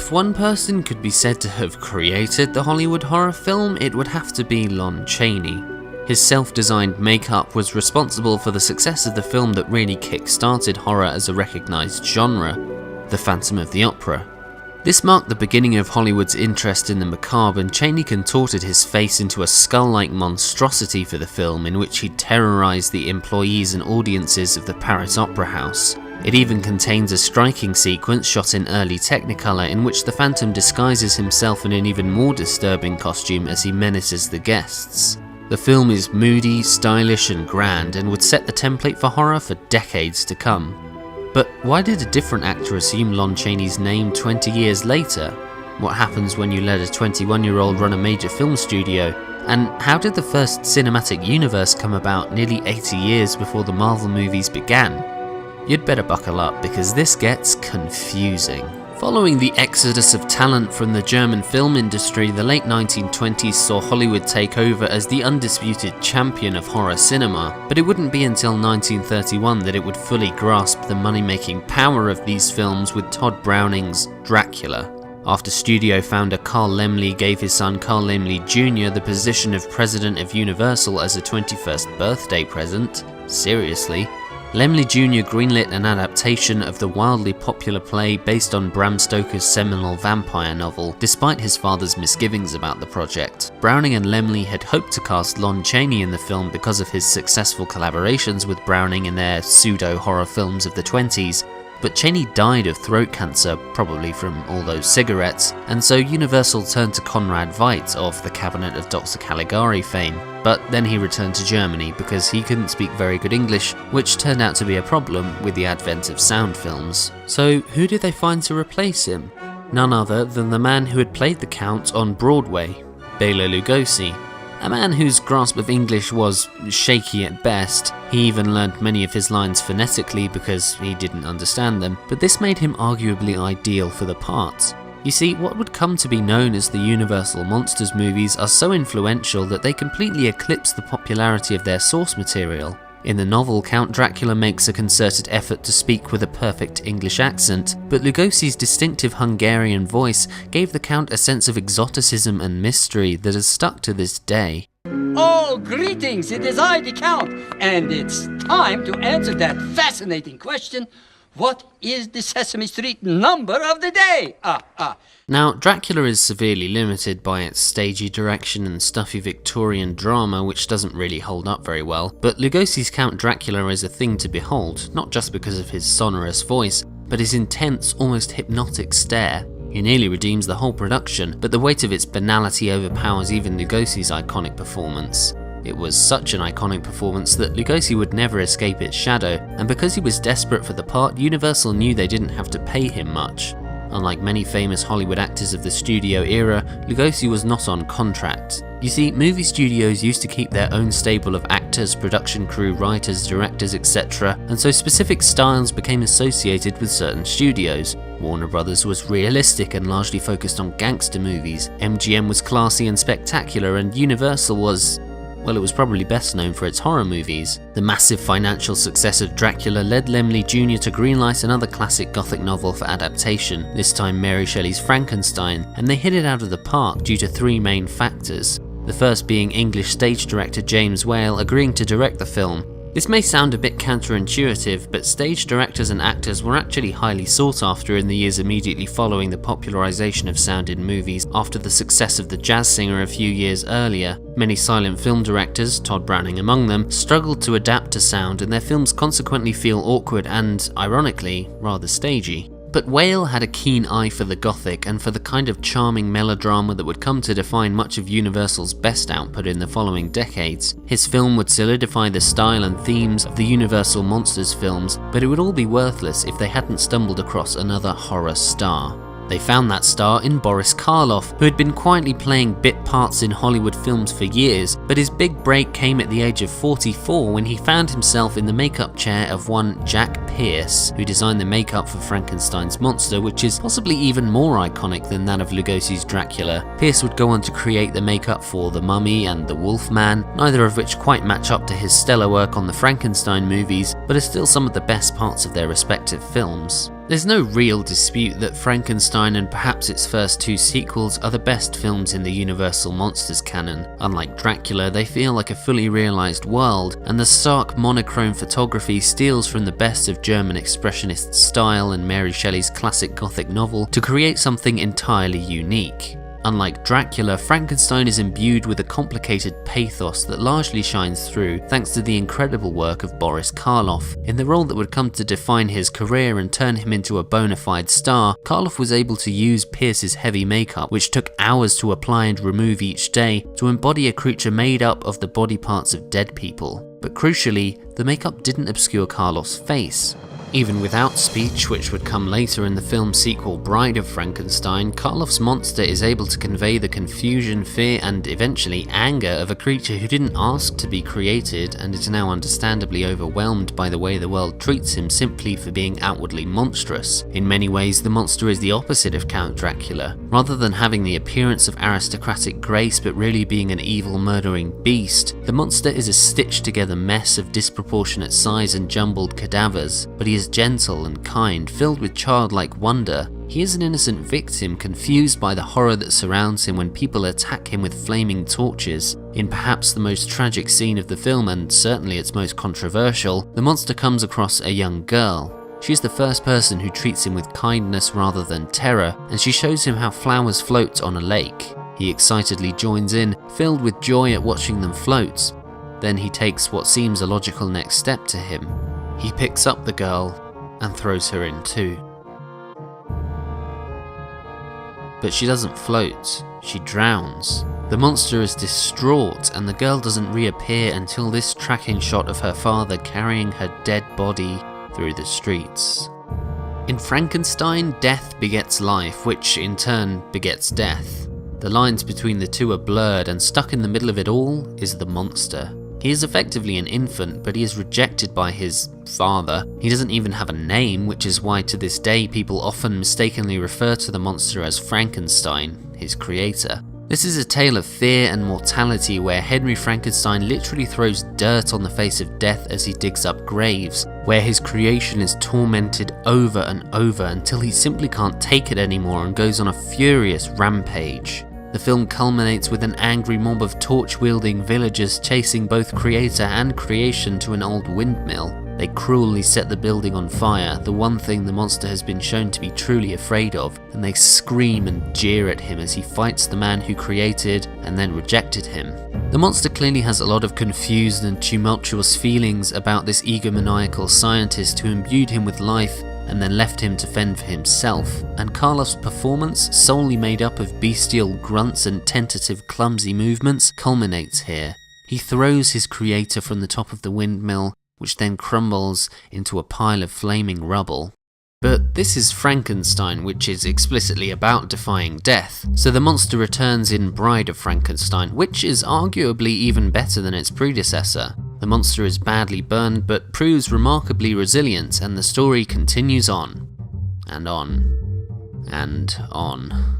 If one person could be said to have created the Hollywood horror film, it would have to be Lon Chaney. His self-designed makeup was responsible for the success of the film that really kick-started horror as a recognised genre, The Phantom of the Opera. This marked the beginning of Hollywood's interest in the macabre, and Chaney contorted his face into a skull-like monstrosity for the film, in which he terrorised the employees and audiences of the Paris Opera House. It even contains a striking sequence shot in early Technicolor in which the Phantom disguises himself in an even more disturbing costume as he menaces the guests. The film is moody, stylish and grand, and would set the template for horror for decades to come. But why did a different actor assume Lon Chaney's name 20 years later? What happens when you let a 21-year-old run a major film studio? And how did the first cinematic universe come about nearly 80 years before the Marvel movies began? You'd better buckle up, because this gets confusing. Following the exodus of talent from the German film industry, the late 1920s saw Hollywood take over as the undisputed champion of horror cinema, but it wouldn't be until 1931 that it would fully grasp the money-making power of these films with Todd Browning's Dracula. After studio founder Carl Laemmle gave his son Carl Laemmle Jr. the position of president of Universal as a 21st birthday present, seriously, Laemmle Jr. greenlit an adaptation of the wildly popular play based on Bram Stoker's seminal vampire novel, despite his father's misgivings about the project. Browning and Laemmle had hoped to cast Lon Chaney in the film because of his successful collaborations with Browning in their pseudo-horror films of the 20s, but Chaney died of throat cancer, probably from all those cigarettes, and so Universal turned to Conrad Veidt of The Cabinet of Dr. Caligari fame. But then he returned to Germany because he couldn't speak very good English, which turned out to be a problem with the advent of sound films. So who did they find to replace him? None other than the man who had played the Count on Broadway, Bela Lugosi. A man whose grasp of English was shaky at best. He even learned many of his lines phonetically because he didn't understand them, but this made him arguably ideal for the part. You see, what would come to be known as the Universal Monsters movies are so influential that they completely eclipse the popularity of their source material. In the novel, Count Dracula makes a concerted effort to speak with a perfect English accent, but Lugosi's distinctive Hungarian voice gave the Count a sense of exoticism and mystery that has stuck to this day. Oh, greetings, it is I, the Count, and it's time to answer that fascinating question. What is the Sesame Street number of the day? Now, Dracula is severely limited by its stagey direction and stuffy Victorian drama, which doesn't really hold up very well, but Lugosi's Count Dracula is a thing to behold, not just because of his sonorous voice, but his intense, almost hypnotic stare. He nearly redeems the whole production, but the weight of its banality overpowers even Lugosi's iconic performance. It was such an iconic performance that Lugosi would never escape its shadow, and because he was desperate for the part, Universal knew they didn't have to pay him much. Unlike many famous Hollywood actors of the studio era, Lugosi was not on contract. You see, movie studios used to keep their own stable of actors, production crew, writers, directors, etc., and so specific styles became associated with certain studios. Warner Brothers was realistic and largely focused on gangster movies, MGM was classy and spectacular, and Universal was... well, it was probably best known for its horror movies. The massive financial success of Dracula led Laemmle Jr. to greenlight another classic Gothic novel for adaptation, this time Mary Shelley's Frankenstein, and they hit it out of the park due to three main factors. The first being English stage director James Whale agreeing to direct the film. This may sound a bit counterintuitive, but stage directors and actors were actually highly sought after in the years immediately following the popularization of sound in movies after the success of The Jazz Singer a few years earlier. Many silent film directors, Todd Browning among them, struggled to adapt to sound, and their films consequently feel awkward and, ironically, rather stagey. But Whale had a keen eye for the Gothic and for the kind of charming melodrama that would come to define much of Universal's best output in the following decades. His film would solidify the style and themes of the Universal Monsters films, but it would all be worthless if they hadn't stumbled across another horror star. They found that star in Boris Karloff, who had been quietly playing bit parts in Hollywood films for years, but his big break came at the age of 44 when he found himself in the makeup chair of one Jack Pierce, who designed the makeup for Frankenstein's monster, which is possibly even more iconic than that of Lugosi's Dracula. Pierce would go on to create the makeup for The Mummy and The Wolfman, neither of which quite match up to his stellar work on the Frankenstein movies, but are still some of the best parts of their respective films. There's no real dispute that Frankenstein and perhaps its first two sequels are the best films in the Universal Monsters canon. Unlike Dracula, they feel like a fully realised world, and the stark monochrome photography steals from the best of German expressionist style and Mary Shelley's classic Gothic novel to create something entirely unique. Unlike Dracula, Frankenstein is imbued with a complicated pathos that largely shines through thanks to the incredible work of Boris Karloff. In the role that would come to define his career and turn him into a bona fide star, Karloff was able to use Pierce's heavy makeup, which took hours to apply and remove each day, to embody a creature made up of the body parts of dead people. But crucially, the makeup didn't obscure Karloff's face. Even without speech, which would come later in the film sequel Bride of Frankenstein, Karloff's monster is able to convey the confusion, fear, and eventually anger of a creature who didn't ask to be created and is now understandably overwhelmed by the way the world treats him simply for being outwardly monstrous. In many ways, the monster is the opposite of Count Dracula. Rather than having the appearance of aristocratic grace but really being an evil, murdering beast, the monster is a stitched together mess of disproportionate size and jumbled cadavers, but he is gentle and kind, filled with childlike wonder. He is an innocent victim, confused by the horror that surrounds him when people attack him with flaming torches. In perhaps the most tragic scene of the film, and certainly its most controversial, the monster comes across a young girl. She's the first person who treats him with kindness rather than terror, and she shows him how flowers float on a lake. He excitedly joins in, filled with joy at watching them float. Then he takes what seems a logical next step to him. He picks up the girl and throws her in too. But she doesn't float, she drowns. The monster is distraught and the girl doesn't reappear until this tracking shot of her father carrying her dead body through the streets. In Frankenstein, death begets life, which in turn begets death. The lines between the two are blurred, and stuck in the middle of it all is the monster. He is effectively an infant, but he is rejected by his father. He doesn't even have a name, which is why to this day people often mistakenly refer to the monster as Frankenstein, his creator. This is a tale of fear and mortality where Henry Frankenstein literally throws dirt on the face of death as he digs up graves, where his creation is tormented over and over until he simply can't take it anymore and goes on a furious rampage. The film culminates with an angry mob of torch-wielding villagers chasing both creator and creation to an old windmill. They cruelly set the building on fire, the one thing the monster has been shown to be truly afraid of, and they scream and jeer at him as he fights the man who created and then rejected him. The monster clearly has a lot of confused and tumultuous feelings about this egomaniacal scientist who imbued him with life and then left him to fend for himself, and Karloff's performance, solely made up of bestial grunts and tentative clumsy movements, culminates here. He throws his creator from the top of the windmill, which then crumbles into a pile of flaming rubble. But this is Frankenstein, which is explicitly about defying death, so the monster returns in Bride of Frankenstein, which is arguably even better than its predecessor. The monster is badly burned, but proves remarkably resilient, and the story continues on. And on. And on.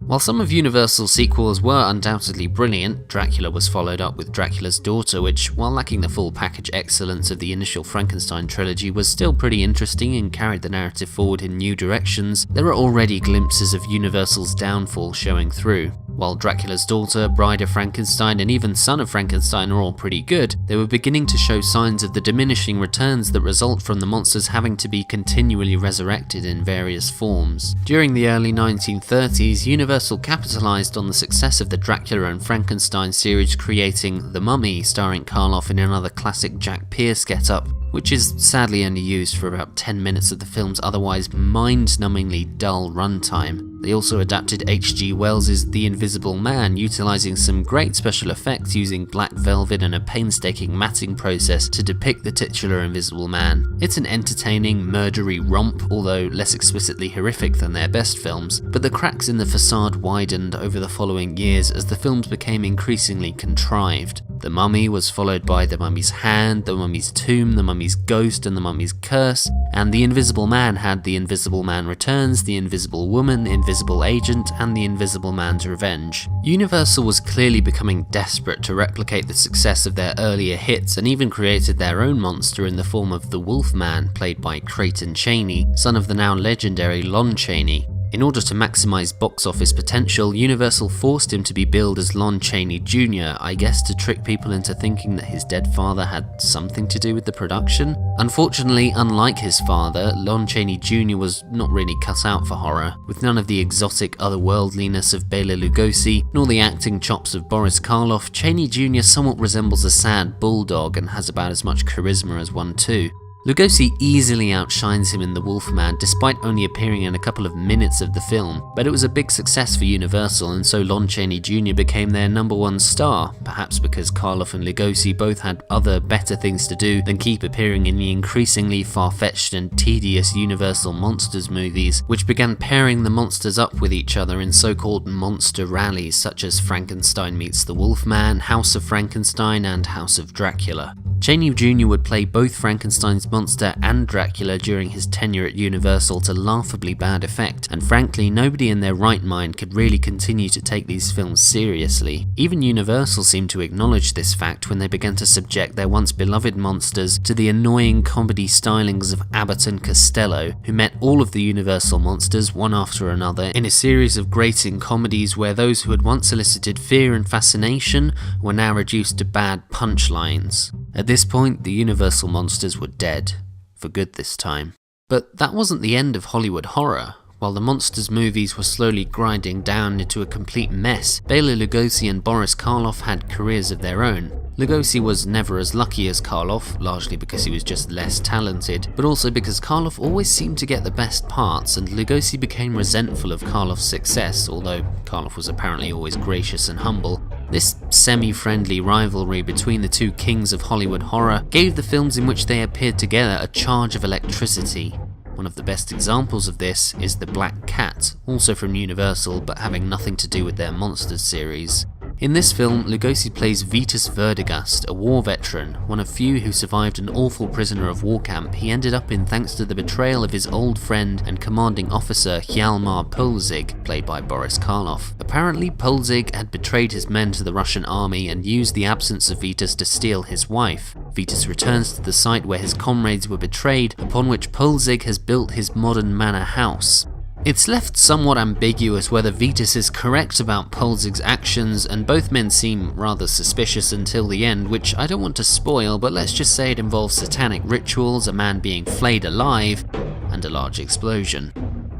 While some of Universal's sequels were undoubtedly brilliant, Dracula was followed up with Dracula's Daughter, which, while lacking the full package excellence of the initial Frankenstein trilogy, was still pretty interesting and carried the narrative forward in new directions. There are already glimpses of Universal's downfall showing through. While Dracula's Daughter, Bride of Frankenstein, and even Son of Frankenstein are all pretty good, they were beginning to show signs of the diminishing returns that result from the monsters having to be continually resurrected in various forms. During the early 1930s, Universal capitalized on the success of the Dracula and Frankenstein series, creating The Mummy, starring Karloff in another classic Jack Pierce get-up, which is sadly only used for about 10 minutes of the film's otherwise mind-numbingly dull runtime. They also adapted H.G. Wells's The Invisible Man, utilizing some great special effects using black velvet and a painstaking matting process to depict the titular Invisible Man. It's an entertaining, murdery romp, although less explicitly horrific than their best films, but the cracks in the facade widened over the following years as the films became increasingly contrived. The Mummy was followed by The Mummy's Hand, The Mummy's Tomb, The Mummy's Ghost, and The Mummy's Curse, and The Invisible Man had The Invisible Man Returns, The Invisible Woman, Invisible Invisible Agent and The Invisible Man's Revenge. Universal was clearly becoming desperate to replicate the success of their earlier hits and even created their own monster in the form of the Wolfman, played by Creighton Chaney, son of the now legendary Lon Chaney. In order to maximize box office potential, Universal forced him to be billed as Lon Chaney Jr., I guess to trick people into thinking that his dead father had something to do with the production. Unfortunately, unlike his father, Lon Chaney Jr. was not really cut out for horror, with none of the exotic otherworldliness of Bela Lugosi, nor the acting chops of Boris Karloff. Chaney Jr. somewhat resembles a sad bulldog and has about as much charisma as one too. Lugosi easily outshines him in The Wolfman despite only appearing in a couple of minutes of the film, but it was a big success for Universal and so Lon Chaney Jr. became their #1 star, perhaps because Karloff and Lugosi both had other better things to do than keep appearing in the increasingly far-fetched and tedious Universal Monsters movies, which began pairing the monsters up with each other in so-called monster rallies such as Frankenstein Meets the Wolfman, House of Frankenstein and House of Dracula. Chaney Jr. would play both Frankenstein's monster and Dracula during his tenure at Universal to laughably bad effect, and frankly, nobody in their right mind could really continue to take these films seriously. Even Universal seemed to acknowledge this fact when they began to subject their once beloved monsters to the annoying comedy stylings of Abbott and Costello, who met all of the Universal monsters one after another in a series of grating comedies where those who had once elicited fear and fascination were now reduced to bad punchlines. At this point, the Universal monsters were dead. For good this time. But that wasn't the end of Hollywood horror. While the Monsters movies were slowly grinding down into a complete mess, Bela Lugosi and Boris Karloff had careers of their own. Lugosi was never as lucky as Karloff, largely because he was just less talented, but also because Karloff always seemed to get the best parts and Lugosi became resentful of Karloff's success, although Karloff was apparently always gracious and humble. This semi-friendly rivalry between the two kings of Hollywood horror gave the films in which they appeared together a charge of electricity. One of the best examples of this is The Black Cat, also from Universal but having nothing to do with their Monsters series. In this film, Lugosi plays Vitus Verdegast, a war veteran, one of few who survived an awful prisoner of war camp he ended up in thanks to the betrayal of his old friend and commanding officer Hjalmar Polzig, played by Boris Karloff. Apparently, Polzig had betrayed his men to the Russian army and used the absence of Vitus to steal his wife. Vitus returns to the site where his comrades were betrayed, upon which Polzig has built his modern manor house. It's left somewhat ambiguous whether Vitus is correct about Polzig's actions, and both men seem rather suspicious until the end, which I don't want to spoil, but let's just say it involves satanic rituals, a man being flayed alive, and a large explosion.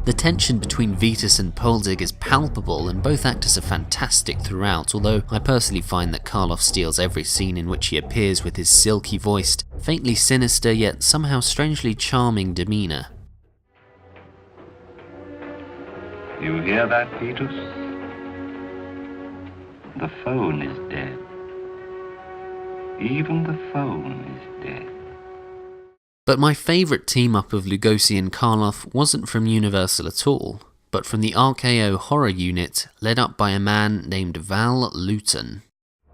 The tension between Vitus and Polzig is palpable, and both actors are fantastic throughout, although I personally find that Karloff steals every scene in which he appears with his silky-voiced, faintly sinister yet somehow strangely charming demeanour. You hear that, Vitus? The phone is dead. Even the phone is dead. But my favourite team-up of Lugosi and Karloff wasn't from Universal at all, but from the RKO horror unit led up by a man named Val Lewton.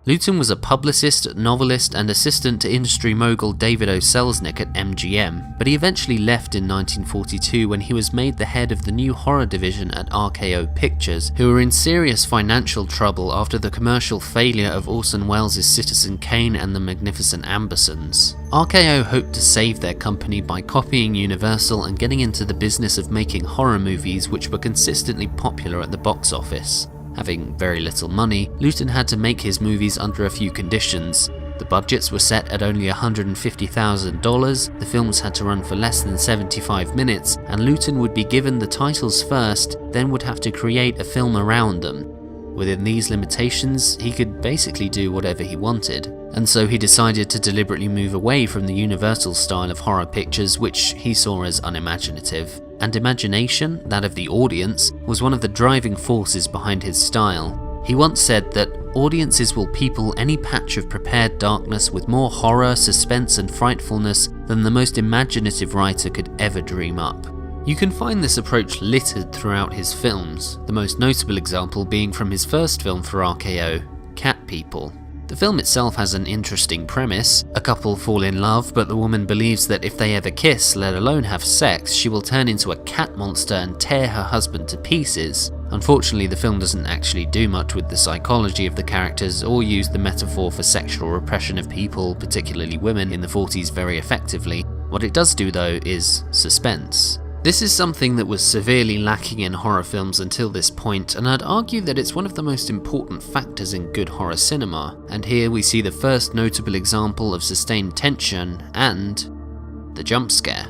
Lewton was a publicist, novelist and assistant to industry mogul David O. Selznick at MGM, but he eventually left in 1942 when he was made the head of the new horror division at RKO Pictures, who were in serious financial trouble after the commercial failure of Orson Welles' Citizen Kane and the Magnificent Ambersons. RKO hoped to save their company by copying Universal and getting into the business of making horror movies which were consistently popular at the box office. Having very little money, Lewton had to make his movies under a few conditions. The budgets were set at only $150,000, the films had to run for less than 75 minutes, and Lewton would be given the titles first, then would have to create a film around them. Within these limitations, he could basically do whatever he wanted, and so he decided to deliberately move away from the Universal style of horror pictures, which he saw as unimaginative. And imagination, that of the audience, was one of the driving forces behind his style. He once said that audiences will people any patch of prepared darkness with more horror, suspense and frightfulness than the most imaginative writer could ever dream up. You can find this approach littered throughout his films, the most notable example being from his first film for RKO, Cat People. The film itself has an interesting premise. A couple fall in love, but the woman believes that if they ever kiss, let alone have sex, she will turn into a cat monster and tear her husband to pieces. Unfortunately, the film doesn't actually do much with the psychology of the characters or use the metaphor for sexual repression of people, particularly women, in the 40s very effectively. What it does do, though, is suspense. This is something that was severely lacking in horror films until this point, and I'd argue that it's one of the most important factors in good horror cinema, and here we see the first notable example of sustained tension and the jump scare.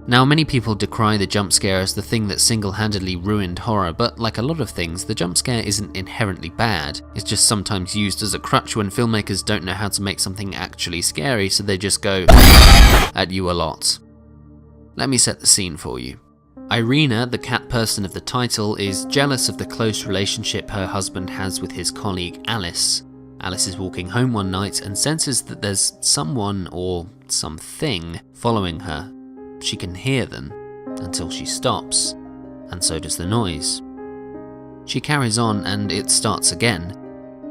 Now, many people decry the jump scare as the thing that single-handedly ruined horror, but like a lot of things, the jump scare isn't inherently bad. It's just sometimes used as a crutch when filmmakers don't know how to make something actually scary, so they just go at you a lot. Let me set the scene for you. Irina, the cat person of the title, is jealous of the close relationship her husband has with his colleague Alice. Alice is walking home one night and senses that there's someone or something following her. She can hear them until she stops, and so does the noise. She carries on and it starts again.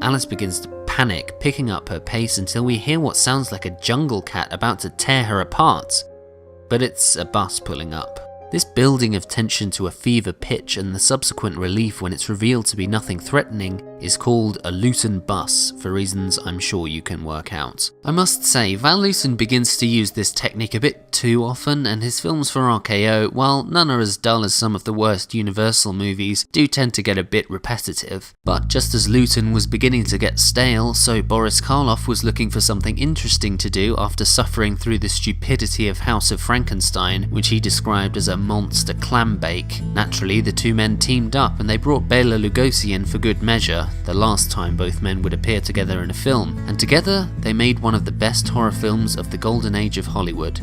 Alice begins to panic, picking up her pace until we hear what sounds like a jungle cat about to tear her apart. But it's a bus pulling up. This building of tension to a fever pitch and the subsequent relief when it's revealed to be nothing threatening is called a Luton bus, for reasons I'm sure you can work out. I must say, Val Lewton begins to use this technique a bit too often, and his films for RKO, while none are as dull as some of the worst Universal movies, do tend to get a bit repetitive. But just as Lewton was beginning to get stale, so Boris Karloff was looking for something interesting to do after suffering through the stupidity of House of Frankenstein, which he described as a monster clam bake. Naturally, the two men teamed up and they brought Bela Lugosi in for good measure, the last time both men would appear together in a film, and together they made one of the best horror films of the golden age of Hollywood,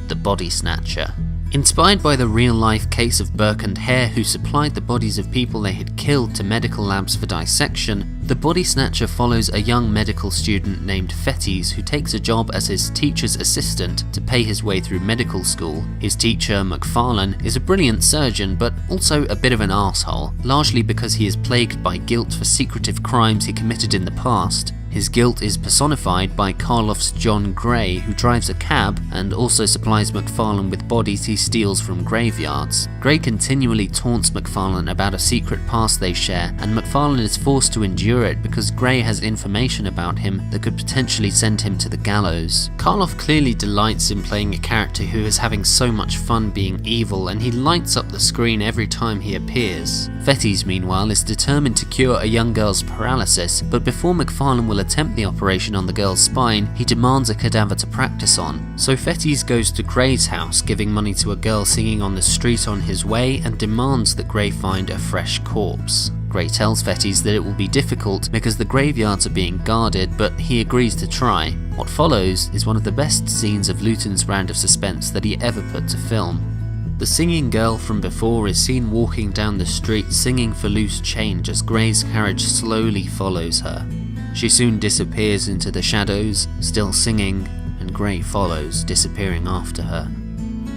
The Body Snatcher. Inspired by the real-life case of Burke and Hare, who supplied the bodies of people they had killed to medical labs for dissection, The Body Snatcher follows a young medical student named Fettes who takes a job as his teacher's assistant to pay his way through medical school. His teacher, McFarlane, is a brilliant surgeon, but also a bit of an arsehole, largely because he is plagued by guilt for secretive crimes he committed in the past. His guilt is personified by Karloff's John Gray, who drives a cab and also supplies McFarlane with bodies he steals from graveyards. Gray continually taunts McFarlane about a secret past they share, and McFarlane is forced to endure it because Gray has information about him that could potentially send him to the gallows. Karloff clearly delights in playing a character who is having so much fun being evil, and he lights up the screen every time he appears. Fettes, meanwhile, is determined to cure a young girl's paralysis, but before McFarlane will attempt the operation on the girl's spine, he demands a cadaver to practice on. So Fettes goes to Gray's house, giving money to a girl singing on the street on his way, and demands that Gray find a fresh corpse. Gray tells Fettes that it will be difficult because the graveyards are being guarded, but he agrees to try. What follows is one of the best scenes of Lewton's brand of suspense that he ever put to film. The singing girl from before is seen walking down the street singing for loose change as Gray's carriage slowly follows her. She soon disappears into the shadows, still singing, and Gray follows, disappearing after her.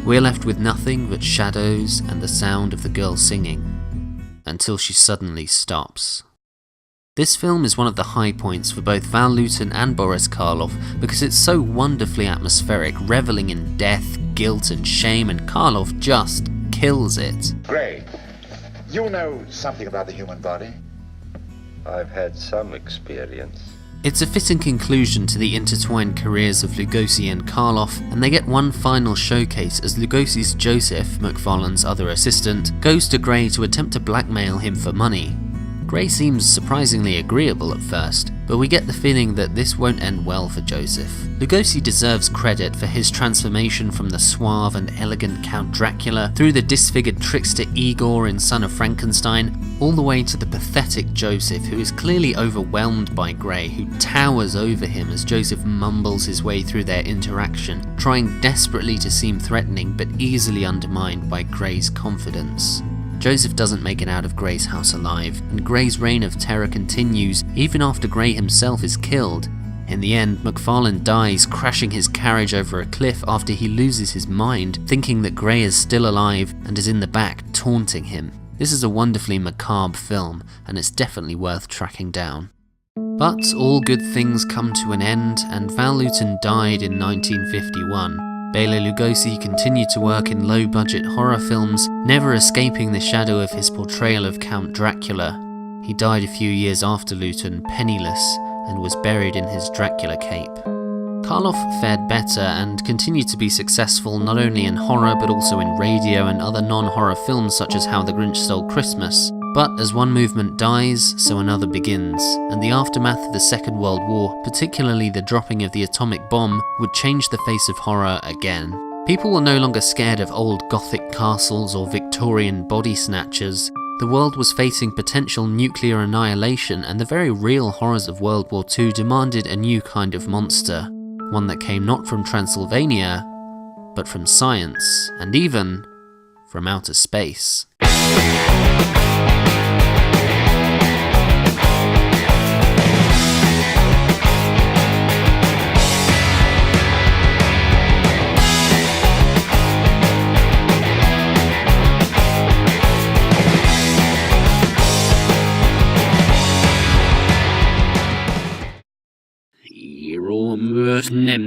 We're left with nothing but shadows and the sound of the girl singing, until she suddenly stops. This film is one of the high points for both Val Lewton and Boris Karloff because it's so wonderfully atmospheric, reveling in death, guilt and shame, and Karloff just kills it. Gray, you know something about the human body? I've had some experience. It's a fitting conclusion to the intertwined careers of Lugosi and Karloff, and they get one final showcase as Lugosi's Joseph, McFarlane's other assistant, goes to Gray to attempt to blackmail him for money. Gray seems surprisingly agreeable at first, but we get the feeling that this won't end well for Joseph. Lugosi deserves credit for his transformation from the suave and elegant Count Dracula through the disfigured trickster Igor in Son of Frankenstein, all the way to the pathetic Joseph, who is clearly overwhelmed by Gray, who towers over him as Joseph mumbles his way through their interaction, trying desperately to seem threatening but easily undermined by Gray's confidence. Joseph doesn't make it out of Gray's house alive, and Gray's reign of terror continues even after Gray himself is killed. In the end, McFarlane dies, crashing his carriage over a cliff after he loses his mind, thinking that Gray is still alive and is in the back taunting him. This is a wonderfully macabre film, and it's definitely worth tracking down. But all good things come to an end, and Val Lewton died in 1951. Bela Lugosi continued to work in low-budget horror films, never escaping the shadow of his portrayal of Count Dracula. He died a few years after Lewton, penniless, and was buried in his Dracula cape. Karloff fared better and continued to be successful not only in horror but also in radio and other non-horror films such as How the Grinch Stole Christmas. But as one movement dies, so another begins, and the aftermath of the Second World War, particularly the dropping of the atomic bomb, would change the face of horror again. People were no longer scared of old Gothic castles or Victorian body snatchers. The world was facing potential nuclear annihilation, and the very real horrors of World War II demanded a new kind of monster. One that came not from Transylvania, but from science, and even from outer space. Nemec.